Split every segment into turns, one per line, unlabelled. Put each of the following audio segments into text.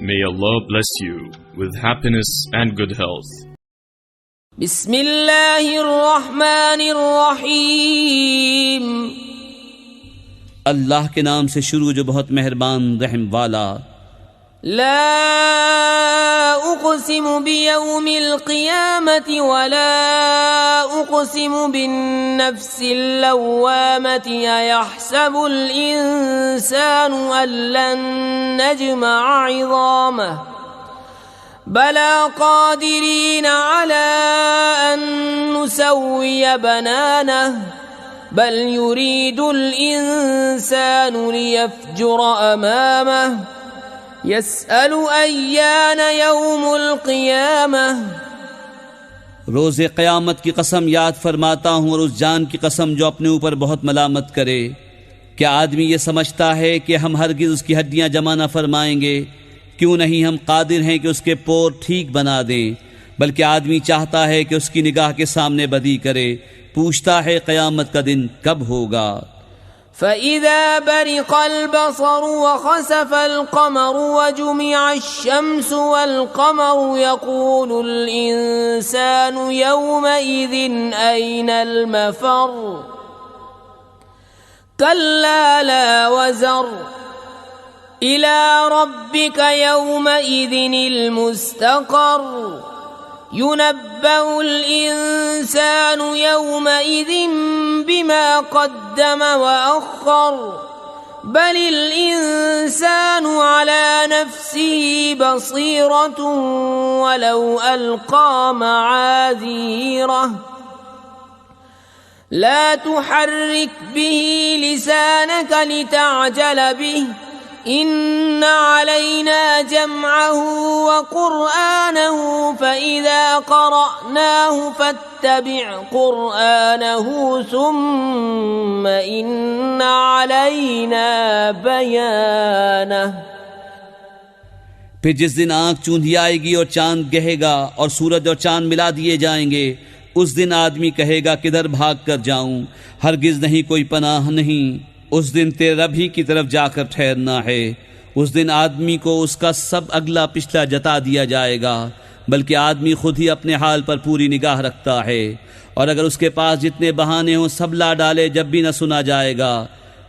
May Allah bless you with happiness and good health.
बिस्मिल्लाहिर्रहमानिर्रहीम।
अल्लाह के नाम से शुरू जो बहुत मेहरबान रहम वाला।
ला उक़सिमु बियौमिल क़ियामति वला उक़सिमु बिन्नफ्सिल लव्वामति अयहसबुल इंसानु अल्लन नजमअ इज़ामह बला क़ादिरीन अला अन नुसव्विय बनानह बल युरीदुल इंसानु लियफ़जुर अमामह यसअलु अय्यान यौमुल क़ियामह।
रोज़े क़यामत की कसम याद फरमाता हूँ और उस जान की कसम जो अपने ऊपर बहुत मलामत करे। क्या आदमी ये समझता है कि हम हरगिज़ उसकी हड्डियाँ जमा न फरमाएंगे? क्यों नहीं हम कादिर हैं कि उसके पोर ठीक बना दें। बल्कि आदमी चाहता है कि उसकी निगाह के सामने बदी करे। पूछता है क़यामत का दिन कब होगा।
फ़इज़ा बरिक़ल बसरु वख़सफ़ल क़मरु वजुमिअश शम्सु वल क़मरु यक़ूलुल इंसानु यौमइज़िन ऐनल मफ़र कल्ला ला वज़र इला रब्बिका यौमइज़िनिल मुस्तक़र युनब्बउल इंसानु यौमइज़िन बिमा क़द्दम व अख़्ख़र बलिल इंसानु अला नफ़्सिही बसीरतुन वलौ अल्क़ा मआज़ीरह ला तुहर्रिक बिही लिसानक लितअजल बिही इन्ना अलैना जमअहु व क़ुरआनहु फ़इज़ा क़रअनाहु फ़त्तबिअ क़ुरआनहु सुम्म इन्ना अलैना बयानह।
फिर जिस दिन आँख चूंधी आएगी और चांद गहेगा और सूरज और चांद मिला दिए जाएंगे, उस दिन आदमी कहेगा किधर भाग कर जाऊं, हरगिज नहीं कोई पनाह नहीं। उस दिन तेरे रब ही की तरफ जाकर ठहरना है। उस दिन आदमी को उसका सब अगला पिछला जता दिया जाएगा। बल्कि आदमी खुद ही अपने हाल पर पूरी निगाह रखता है, और अगर उसके पास जितने बहाने हों सब ला डाले जब भी न सुना जाएगा।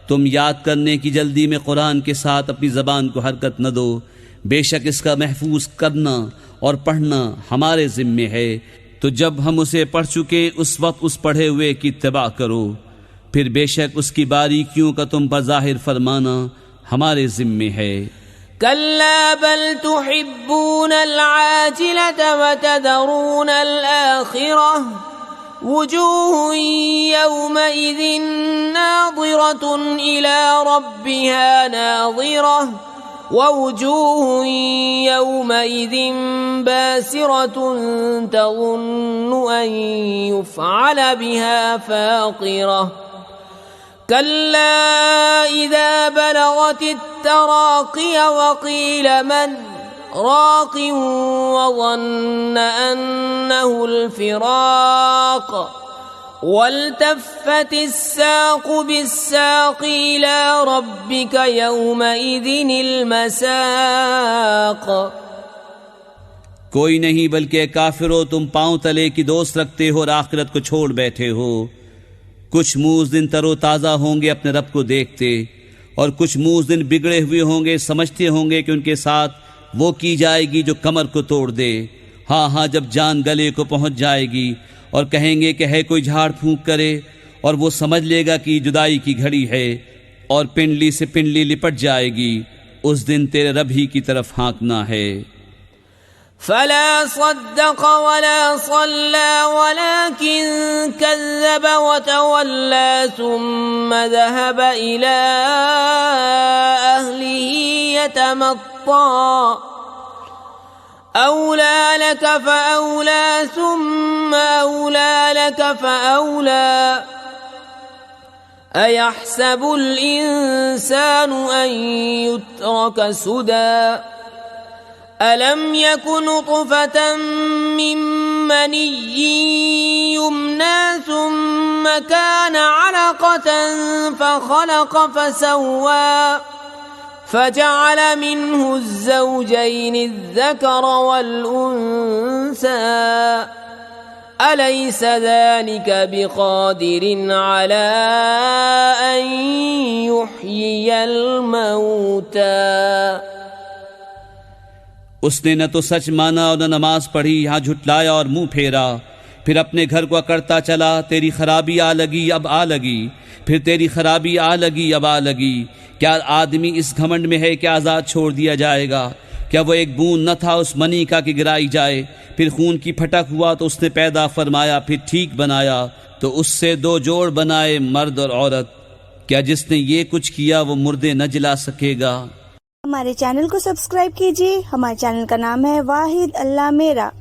तुम याद करने की जल्दी में कुरान के साथ अपनी ज़बान को हरकत न दो। बेशक इसका महफूज करना और पढ़ना हमारे ज़िम्मे है। तो जब हम उसे पढ़ चुके उस वक्त उस पढ़े हुए की इत्तिबा करो। फिर बेशक उसकी बारीकियों का तुम पर ज़ाहिर फरमाना हमारे ज़िम्मे है।
कल्ला बल तुहिब्बूनल आजिलत व तदरूनल आखिरह वुजूहुन यौमइज़िन नाज़िरतुन इला रब्बिहा नाज़िरह व वुजूहुन यौमइज़िन बासिरतुन तज़ुन्नु अन युफ़अल बिहा फ़ाक़िरह कल्ला इज़ा बलगतित तराक़िय वक़ील मन राक़ वज़न्न अन्नहुल फ़िराक़ वल्तफ़्फ़तिस साक़ बिस्साक़ इला रब्बिका यौमइज़िनिल मसाक़।
कोई नहीं बल्कि काफिरों तुम पांव तले की दोस्त रखते हो और आखिरत को छोड़ बैठे हो। कुछ मुँह उस दिन तरोताज़ा होंगे अपने रब को देखते, और कुछ मुँह उस दिन बिगड़े हुए होंगे, समझते होंगे कि उनके साथ वो की जाएगी जो कमर को तोड़ दे। हाँ हाँ, जब जान गले को पहुँच जाएगी और कहेंगे कि है कोई झाड़ फूंक करे, और वो समझ लेगा कि जुदाई की घड़ी है, और पिंडली से पिंडली लिपट जाएगी। उस दिन तेरे रब ही की तरफ हाँकना है।
फला सद्दक़ वला सल्ला वलाकिन कज़्ज़ब वतवल्ला सुम्मा ज़हब इला अहलिही यतमत्ता औला लक फ़औला सुम्मा औला लक फ़औला अयहसबुल इंसानु अन युत्रक सुदा अलम यकुन नुत्फ़तन मिन मनिय्यिन युम्ना सुम्मा कान अलक़तन फ़ख़लक़ फ़सव्वा فجعل منه الزوجين الذكر والأنثى أليس ذلك بقادر على أن يحيي الموتى।
उसने न तो सच माना और न नमाज पढ़ी, यहाँ झुटलाया और मुंह फेरा। फिर अपने घर को अकड़ता चला, तेरी खराबी आ लगी अब आ लगी, फिर तेरी खराबी आ लगी अब आ लगी। क्या आदमी इस घमंड में है कि आज़ाद छोड़ दिया जाएगा? क्या वो एक बूंद न था उस मनी का कि गिराई जाए? फिर खून की फटक हुआ तो उसने पैदा फरमाया, फिर ठीक बनाया तो उससे दो जोड़ बनाए, मर्द और औरत। क्या जिसने ये कुछ किया वो मुर्दे न जिला सकेगा?
हमारे चैनल को सब्सक्राइब कीजिए। हमारे चैनल का नाम है वाहिद अल्लाह मेरा।